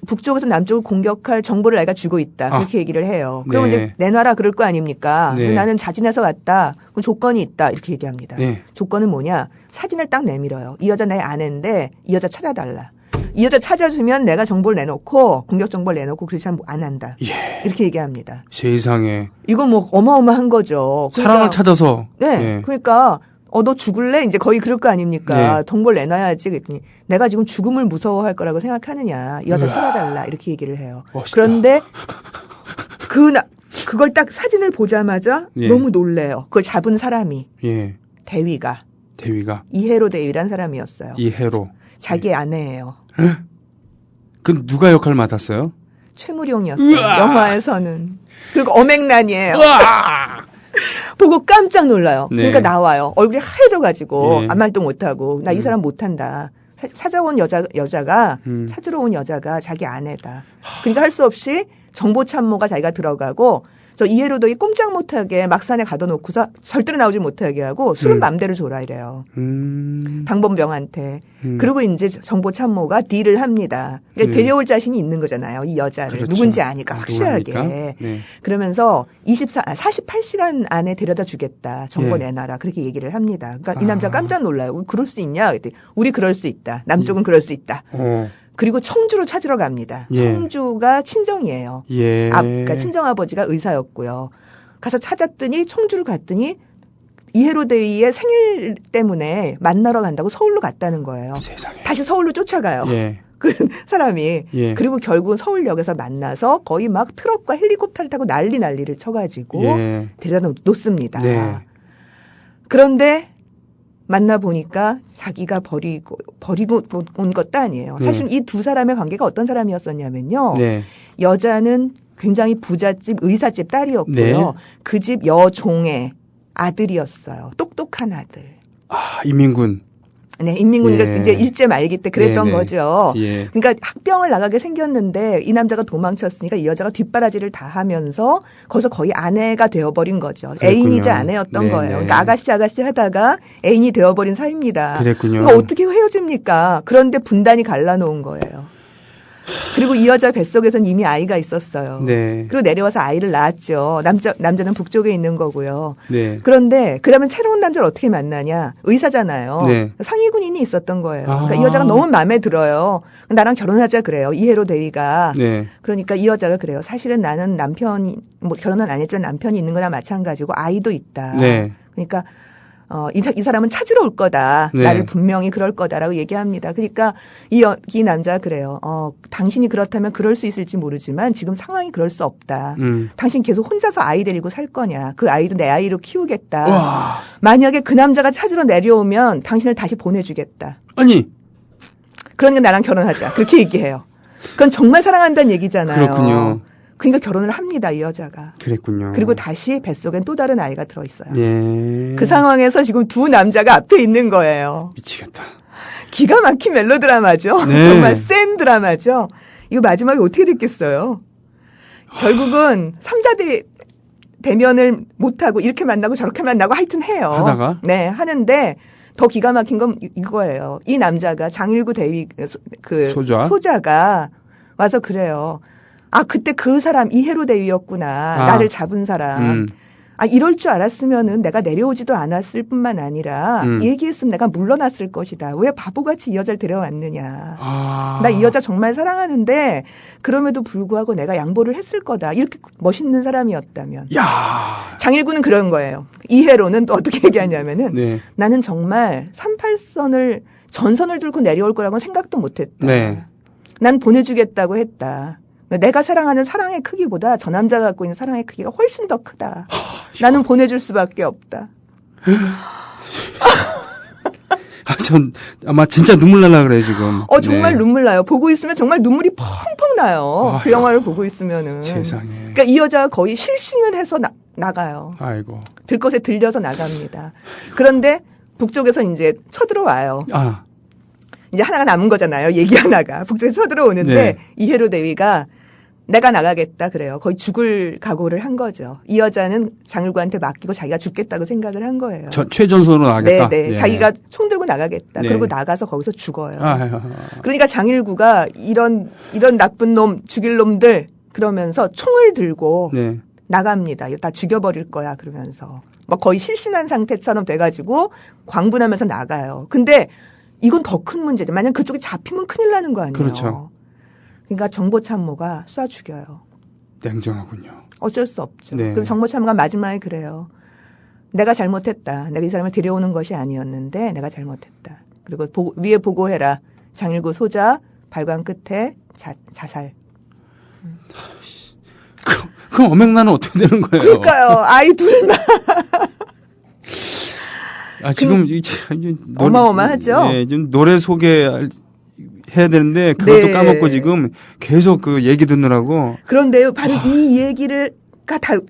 북쪽에서 남쪽을 공격할 정보를 내가 주고 있다. 그렇게 얘기를 해요. 그러면 네. 이제 내놔라 그럴 거 아닙니까? 네. 나는 자진해서 왔다. 그럼 조건이 있다. 이렇게 얘기합니다. 네. 조건은 뭐냐? 사진을 딱 내밀어요. 이 여자 내 아내인데 이 여자 찾아달라. 이 여자 찾아주면 내가 정보를 내놓고 공격 정보를 내놓고 그렇지 않으면 안 한다. 예. 이렇게 얘기합니다. 세상에. 이건 뭐 어마어마한 거죠. 그러니까, 사랑을 찾아서. 네. 예. 그러니까 너 죽을래? 이제 거의 그럴 거 아닙니까? 네. 정보를 내놔야지. 그랬더니 내가 지금 죽음을 무서워할 거라고 생각하느냐. 이 여자 찾아달라. 이렇게 얘기를 해요. 멋있다. 그런데 그걸 딱 사진을 보자마자 예. 너무 놀래요. 그걸 잡은 사람이 예. 대위가 이해로 대위란 사람이었어요. 이해로. 자기 아내예요. 그 누가 역할 맡았어요? 최무룡이었어요. 으아! 영화에서는. 그리고 어맹란이에요. 으아! 보고 깜짝 놀라요. 네. 그러니까 나와요. 얼굴이 하얘져가지고 예. 아무 말도 못하고 나 이 사람 못한다. 찾아온 여자가 찾으러 온 여자가 자기 아내다. 그러니까 할 수 없이 정보 참모가 자기가 들어가고 저 이해로도이 꼼짝 못하게 막산에 가둬놓고서 절대로 나오지 못하게 하고 술은 맘대로 줘라 이래요. 당범병한테. 그리고 이제 정보 참모가 딜을 합니다. 그러니까 네. 데려올 자신이 있는 거잖아요. 이 여자를. 그렇죠. 누군지 아니까 확실하게. 누구니까? 네. 그러면서 48시간 안에 데려다 주겠다. 정보 예. 내놔라. 그렇게 얘기를 합니다. 그러니까 이 남자 깜짝 놀라요. 그럴 수 있냐? 그랬더니 우리 그럴 수 있다. 남쪽은 그럴 수 있다. 그리고 청주로 찾으러 갑니다. 예. 청주가 친정이에요. 예. 그러니까 친정아버지가 의사였고요. 가서 찾았더니 청주를 갔더니 이해로 대위의 생일 때문에 만나러 간다고 서울로 갔다는 거예요. 세상에. 다시 서울로 쫓아가요. 예. 그 사람이. 예. 그리고 결국은 서울역에서 만나서 거의 막 트럭과 헬리콥터를 타고 난리를 쳐가지고 예. 데려다 놓습니다. 네. 그런데 만나보니까 자기가 버리고 온 것도 아니에요. 네. 사실 이 두 사람의 관계가 어떤 사람이었었냐면요. 네. 여자는 굉장히 부잣집 의사집 딸이었고요. 네. 그 집 여종의 아들이었어요. 똑똑한 아들. 아, 이민군. 네, 인민군이가 예. 이제 일제 말기 때 그랬던 네네. 거죠. 예. 그러니까 학병을 나가게 생겼는데 이 남자가 도망쳤으니까 이 여자가 뒷바라지를 다 하면서 거기서 거의 아내가 되어버린 거죠. 그랬군요. 애인이자 아내였던 네네. 거예요. 그러니까 아가씨 하다가 애인이 되어버린 사이입니다. 그랬군요. 그러니까 어떻게 헤어집니까? 그런데 분단이 갈라놓은 거예요. 그리고 이 여자 뱃속에선 이미 아이가 있었어요. 네. 그리고 내려와서 아이를 낳았죠. 남자는 북쪽에 있는 거고요. 네. 그런데 그러면 새로운 남자를 어떻게 만나냐? 의사잖아요. 네. 상위 군인이 있었던 거예요. 그러니까 아. 이 여자가 너무 마음에 들어요. 나랑 결혼하자 그래요. 이해로 대위가. 네. 그러니까 이 여자가 그래요. 사실은 나는 남편이 뭐 결혼은 안 했지만 남편이 있는 거나 마찬가지고 아이도 있다. 네. 그러니까 이 사람은 찾으러 올 거다. 네. 나를 분명히 그럴 거다라고 얘기합니다. 그러니까 이 남자가 그래요. 당신이 그렇다면 그럴 수 있을지 모르지만 지금 상황이 그럴 수 없다. 당신 계속 혼자서 아이 데리고 살 거냐. 그 아이도 내 아이로 키우겠다. 와. 만약에 그 남자가 찾으러 내려오면 당신을 다시 보내주겠다. 아니. 그러니까 나랑 결혼하자. 그렇게 얘기해요. 그건 정말 사랑한다는 얘기잖아요. 그렇군요. 그러니까 결혼을 합니다. 이 여자가. 그랬군요. 그리고 다시 뱃속엔 또 다른 아이가 들어있어요. 예. 그 상황에서 지금 두 남자가 앞에 있는 거예요. 미치겠다. 기가 막힌 멜로드라마죠. 네. 정말 센 드라마죠. 이거 마지막에 어떻게 됐겠어요? 결국은 삼자대 대면을 못하고 이렇게 만나고 저렇게 만나고 하여튼 해요. 하다가? 네, 하는데 더 기가 막힌 건 이거예요. 이 남자가 장일구 대위 소자가 와서 그래요. 아, 그때 그 사람 이해로 대위였구나. 나를 잡은 사람. 아, 이럴 줄 알았으면은 내가 내려오지도 않았을 뿐만 아니라 얘기했으면 내가 물러났을 것이다. 왜 바보같이 이 여자를 데려왔느냐. 나 이 여자 정말 사랑하는데 그럼에도 불구하고 내가 양보를 했을 거다. 이렇게 멋있는 사람이었다면. 야. 장일구는 그런 거예요. 이해로는 또 어떻게 얘기하냐면은 네. 나는 정말 38선을 전선을 들고 내려올 거라고는 생각도 못했다. 네. 난 보내주겠다고 했다. 내가 사랑하는 사랑의 크기보다 저 남자가 갖고 있는 사랑의 크기가 훨씬 더 크다. 나는 보내줄 수밖에 없다. 전 아마 진짜 눈물 날라 그래 지금. 정말 네. 눈물 나요. 보고 있으면 정말 눈물이 펑펑 나요. 아이고, 그 영화를 보고 있으면은. 세상에. 그러니까 이 여자가 거의 실신을 해서 나가요. 아이고. 들것에 들려서 나갑니다. 그런데 북쪽에서 이제 쳐들어와요. 아. 이제 하나가 남은 거잖아요. 얘기 하나가. 북쪽에 쳐들어오는데 네. 이해로 대위가 내가 나가겠다 그래요. 거의 죽을 각오를 한 거죠. 이 여자는 장일구한테 맡기고 자기가 죽겠다고 생각을 한 거예요. 최전선으로 나가겠다. 네. 예. 자기가 총 들고 나가겠다. 네. 그리고 나가서 거기서 죽어요. 아유. 그러니까 장일구가 이런 나쁜 놈, 죽일 놈들 그러면서 총을 들고 네. 나갑니다. 이거 다 죽여버릴 거야 그러면서. 막 거의 실신한 상태처럼 돼가지고 광분하면서 나가요. 근데 이건 더 큰 문제죠. 만약 그쪽이 잡히면 큰일 나는 거 아니에요. 그렇죠. 그러니까 정보참모가 쏴 죽여요. 냉정하군요. 어쩔 수 없죠. 네. 그리고 정보참모가 마지막에 그래요. 내가 잘못했다. 내가 이 사람을 데려오는 것이 아니었는데 내가 잘못했다. 그리고 위에 보고해라. 장일구 소자 발광 끝에 자살. 그럼 엄행란은 어떻게 되는 거예요? 그러니까요. 아이 둘만. 지금 이제 어마어마하죠? 네, 좀 노래 소개해야 되는데 그것도 네. 까먹고 지금 계속 그 얘기 듣느라고. 그런데요. 바로 이 얘기를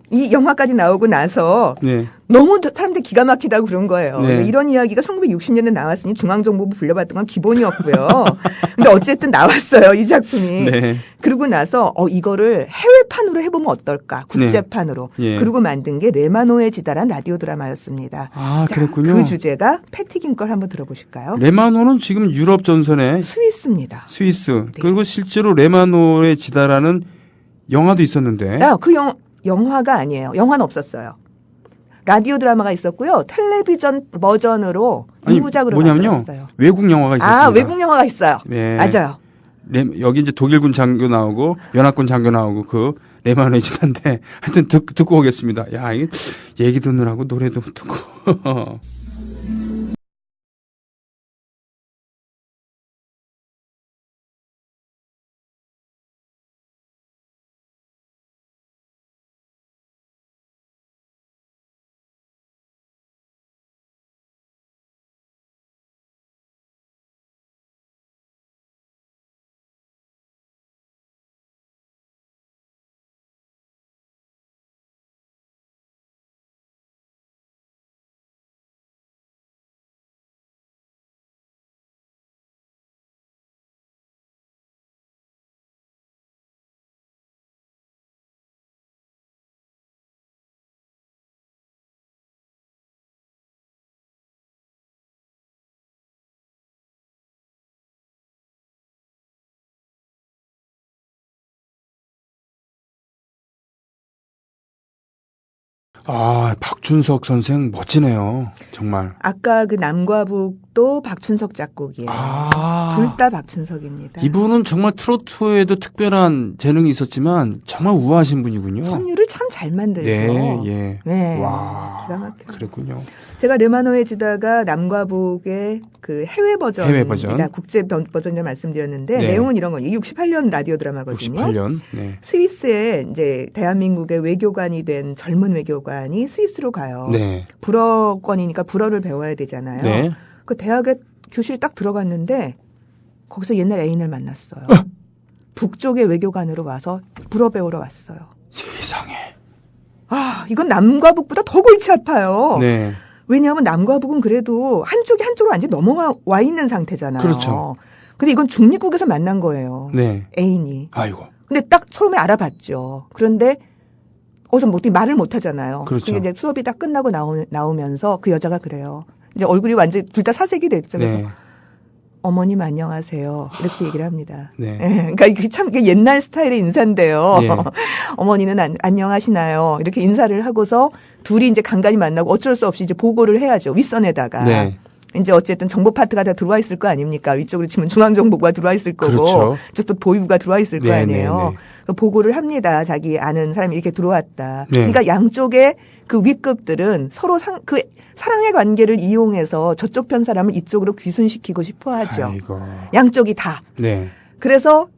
이 영화까지 나오고 나서 네. 너무 사람들이 기가 막히다고 그런 거예요. 네. 이런 이야기가 1960년대 나왔으니 중앙정보부 불려봤던 건 기본이었고요. 근데 어쨌든 나왔어요. 이 작품이. 네. 그러고 나서 이거를 해외판으로 해보면 어떨까. 국제판으로. 네. 예. 그리고 만든 게 레마노에 지다란 라디오 드라마였습니다. 아, 자, 그랬군요. 그 주제가 패티김 걸 한번 들어보실까요? 레마노는 지금 유럽 전선에 스위스입니다. 스위스. 네. 그리고 실제로 레마노의 지다라는 영화도 있었는데. 그 영화가 아니에요. 영화는 없었어요. 라디오 드라마가 있었고요. 텔레비전 버전으로 아니, 2부작으로 뭐냐면요. 만들었어요. 외국 영화가 있었습니다. 외국 영화가 있어요. 네. 맞아요. 여기 이제 독일군 장교 나오고 연합군 장교 나오고 그 레마노의 지단데 하여튼 듣고 오겠습니다. 야, 이게 얘기 듣느라고 노래도 듣고. 박준석 선생 멋지네요. 정말. 아까 그 남과 북도 박춘석 작곡이에요. 둘 다 박춘석입니다. 이분은 정말 트로트에도 특별한 재능이 있었지만 정말 우아하신 분이군요. 선율을 참 잘 만들죠. 네, 예. 네. 와. 기가 막혀요. 그랬군요. 제가 레마노에 지다가 남과 북의 그 해외 버전입니다. 버전. 국제 버전을 말씀드렸는데 네. 내용은 이런 거예요. 68년 라디오 드라마거든요. 68년. 네. 스위스에 이제 대한민국의 외교관이 된 젊은 외교관이 스위스로 가요. 네. 불어권이니까 불어를 배워야 되잖아요. 네. 그 대학에 교실에 딱 들어갔는데 거기서 옛날 애인을 만났어요. 북쪽의 외교관으로 와서 불어 배우러 왔어요. 세상에. 이건 남과 북보다 더 골치 아파요. 네. 왜냐하면 남과 북은 그래도 한쪽이 한쪽으로 완전히 넘어와 있는 상태잖아요. 그렇죠. 근데 이건 중립국에서 만난 거예요. 네. 애인이. 아이고. 근데 딱 처음에 알아봤죠. 그런데 어서 말을 못 하잖아요. 그렇죠. 그러니까 이제 수업이 딱 끝나고 나오면서 그 여자가 그래요. 이제 얼굴이 완전히 둘 다 사색이 됐죠. 그래서 네. 어머님 안녕하세요. 이렇게 얘기를 합니다. 네. 그러니까 이게 참 옛날 스타일의 인사인데요. 네. 어머니는 안녕하시나요? 이렇게 인사를 하고서 둘이 이제 간간히 만나고 어쩔 수 없이 이제 보고를 해야죠. 윗선에다가. 네. 이제 어쨌든 정보 파트가 다 들어와 있을 거 아닙니까? 위쪽으로 치면 중앙정보부가 들어와 있을 거고, 그렇죠. 저또 보위부가 들어와 있을 거 네, 아니에요. 네, 네. 그 보고를 합니다. 자기 아는 사람이 이렇게 들어왔다. 네. 그러니까 양쪽에 그 윗급들은 서로 그 사랑의 관계를 이용해서 저쪽 편 사람을 이쪽으로 귀순시키고 싶어 하죠. 아이고. 양쪽이 다. 네. 그래서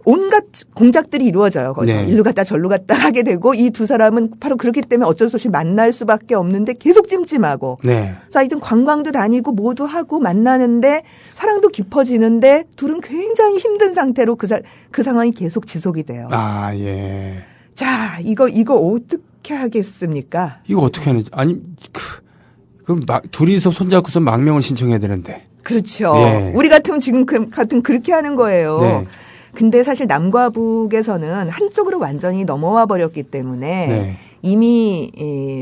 온갖 공작들이 이루어져요. 거기서 네. 일로 갔다 절로 갔다 하게 되고 이 두 사람은 바로 그렇기 때문에 어쩔 수 없이 만날 수밖에 없는데 계속 찜찜하고. 네. 자, 하여튼 관광도 다니고 모두 하고 만나는데 사랑도 깊어지는데 둘은 굉장히 힘든 상태로 그 상황이 계속 지속이 돼요. 예. 자, 이거 어떻게 하겠습니까? 이거 어떻게 하는지. 아니, 그럼 둘이서 손잡고서 망명을 신청해야 되는데. 그렇죠. 예. 우리 같으면 지금 같은 그렇게 하는 거예요. 네. 근데 사실 남과 북에서는 한쪽으로 완전히 넘어와 버렸기 때문에 네. 이미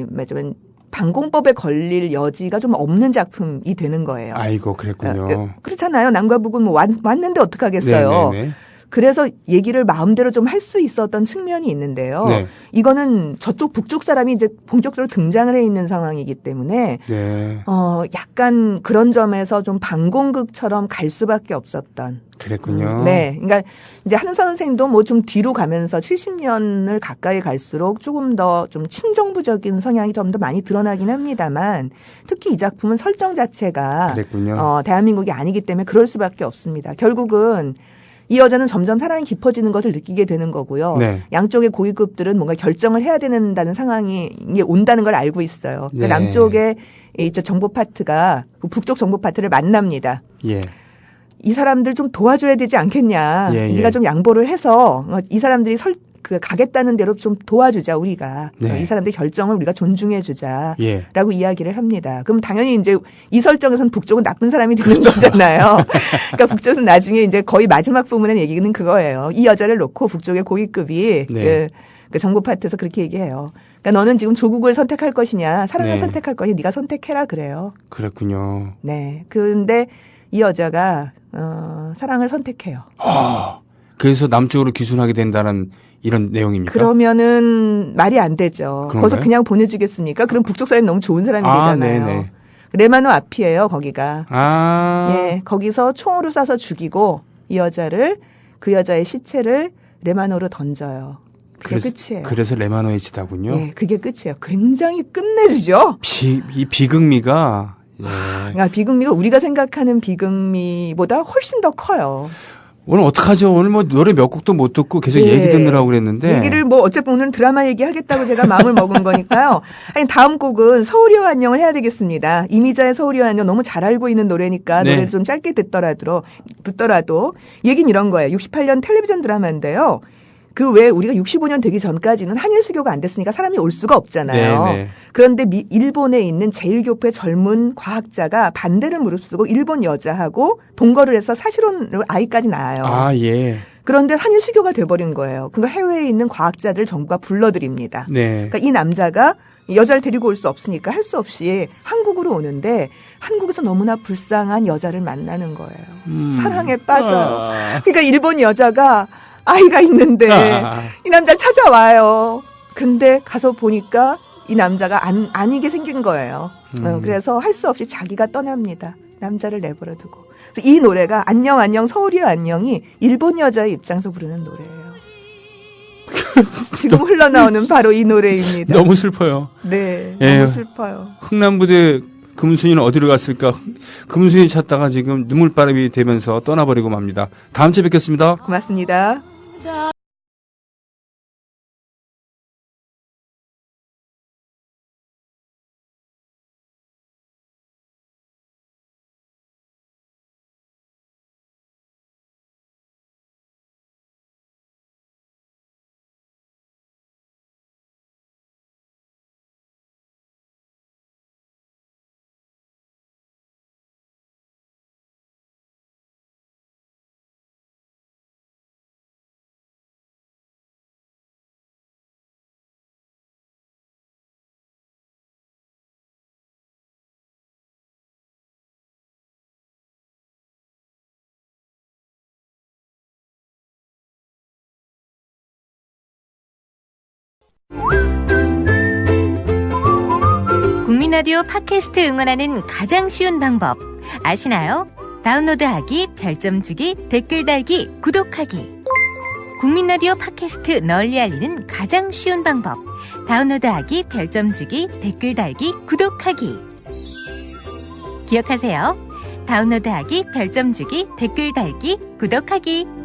말하자면 방공법에 걸릴 여지가 좀 없는 작품이 되는 거예요. 아이고, 그랬군요. 그렇잖아요. 남과 북은 뭐 왔는데 어떡하겠어요. 네. 그래서 얘기를 마음대로 좀 할 수 있었던 측면이 있는데요. 네. 이거는 저쪽 북쪽 사람이 이제 본격적으로 등장을 해 있는 상황이기 때문에 네. 약간 그런 점에서 좀 반공극처럼 갈 수밖에 없었던. 그랬군요. 네. 그러니까 이제 한은서 선생도 뭐 좀 뒤로 가면서 70년을 가까이 갈수록 조금 더 좀 친정부적인 성향이 좀 더 많이 드러나긴 합니다만 특히 이 작품은 설정 자체가 그랬군요. 대한민국이 아니기 때문에 그럴 수밖에 없습니다. 결국은 이 여자는 점점 사랑이 깊어지는 것을 느끼게 되는 거고요. 네. 양쪽의 고위급들은 뭔가 결정을 해야 된다는 상황이 이게 온다는 걸 알고 있어요. 그러니까 네. 남쪽의 이쪽 정보 파트가 북쪽 정보 파트를 만납니다. 예. 이 사람들 좀 도와줘야 되지 않겠냐. 예, 예. 우리가 좀 양보를 해서 이 사람들이 가겠다는 대로 좀 도와주자 우리가. 네. 이 사람들의 결정을 우리가 존중해주자. 예. 라고 이야기를 합니다. 그럼 당연히 이제 이 설정에서는 북쪽은 나쁜 사람이 되는 거잖아요. 그러니까 북쪽은 나중에 이제 거의 마지막 부분의 얘기는 그거예요. 이 여자를 놓고 북쪽의 고위급이 네. 그 정보 파트에서 그렇게 얘기해요. 그러니까 너는 지금 조국을 선택할 것이냐, 사랑을 네. 선택할 것이냐, 네가 선택해라 그래요. 그랬군요. 네. 근데 이 여자가 사랑을 선택해요. 그래서 남쪽으로 귀순하게 된다는 이런 내용입니까? 그러면은 말이 안 되죠. 그런가요? 거기서 그냥 보내주겠습니까? 그럼 북쪽 사람이 너무 좋은 사람이 되잖아요. 네네. 레마노 앞이에요, 거기가. 아. 예, 거기서 총으로 쏴서 죽이고 이 여자를 그 여자의 시체를 레마노로 던져요. 그게 끝이에요. 그래서 레마노의 지다군요. 예, 그게 끝이에요. 굉장히 끝내주죠. 이 비극미가 예. 그러니까 비극미가 우리가 생각하는 비극미보다 훨씬 더 커요. 오늘 어떡하죠? 오늘 뭐 노래 몇 곡도 못 듣고 계속 예. 얘기 듣느라고 그랬는데. 얘기를 뭐 어차피 오늘은 드라마 얘기하겠다고 제가 마음을 먹은 거니까요. 아니 다음 곡은 서울이여 안녕을 해야 되겠습니다. 이미자의 서울이여 안녕 너무 잘 알고 있는 노래니까 네. 노래를 좀 짧게 듣더라도 얘긴 이런 거예요. 68년 텔레비전 드라마인데요. 그 외에 우리가 65년 되기 전까지는 한일 수교가 안 됐으니까 사람이 올 수가 없잖아요. 네네. 그런데 일본에 있는 제일교포의 젊은 과학자가 반대를 무릅쓰고 일본 여자하고 동거를 해서 사실혼으로 아이까지 낳아요. 아, 예. 그런데 한일 수교가 돼버린 거예요. 그러니까 해외에 있는 과학자들 정부가 불러들입니다. 네. 그러니까 이 남자가 여자를 데리고 올 수 없으니까 할 수 없이 한국으로 오는데 한국에서 너무나 불쌍한 여자를 만나는 거예요. 사랑에 빠져요. 그러니까 일본 여자가 아이가 있는데 이 남자를 찾아와요. 근데 가서 보니까 이 남자가 아니게 생긴 거예요. 그래서 할 수 없이 자기가 떠납니다. 남자를 내버려 두고. 그래서 이 노래가 안녕 안녕 서울이여 안녕이 일본 여자의 입장에서 부르는 노래예요. 지금 흘러나오는 바로 이 노래입니다. 너무 슬퍼요. 네, 예. 너무 슬퍼요. 흥남부대 금순이는 어디로 갔을까? 금순이 찾다가 지금 눈물바람이 되면서 떠나버리고 맙니다. 다음 주에 뵙겠습니다. 고맙습니다. 국민라디오 팟캐스트 응원하는 가장 쉬운 방법 아시나요? 다운로드하기, 별점 주기, 댓글 달기, 구독하기. 국민라디오 팟캐스트 널리 알리는 가장 쉬운 방법. 다운로드하기, 별점 주기, 댓글 달기, 구독하기. 기억하세요. 다운로드하기, 별점 주기, 댓글 달기, 구독하기.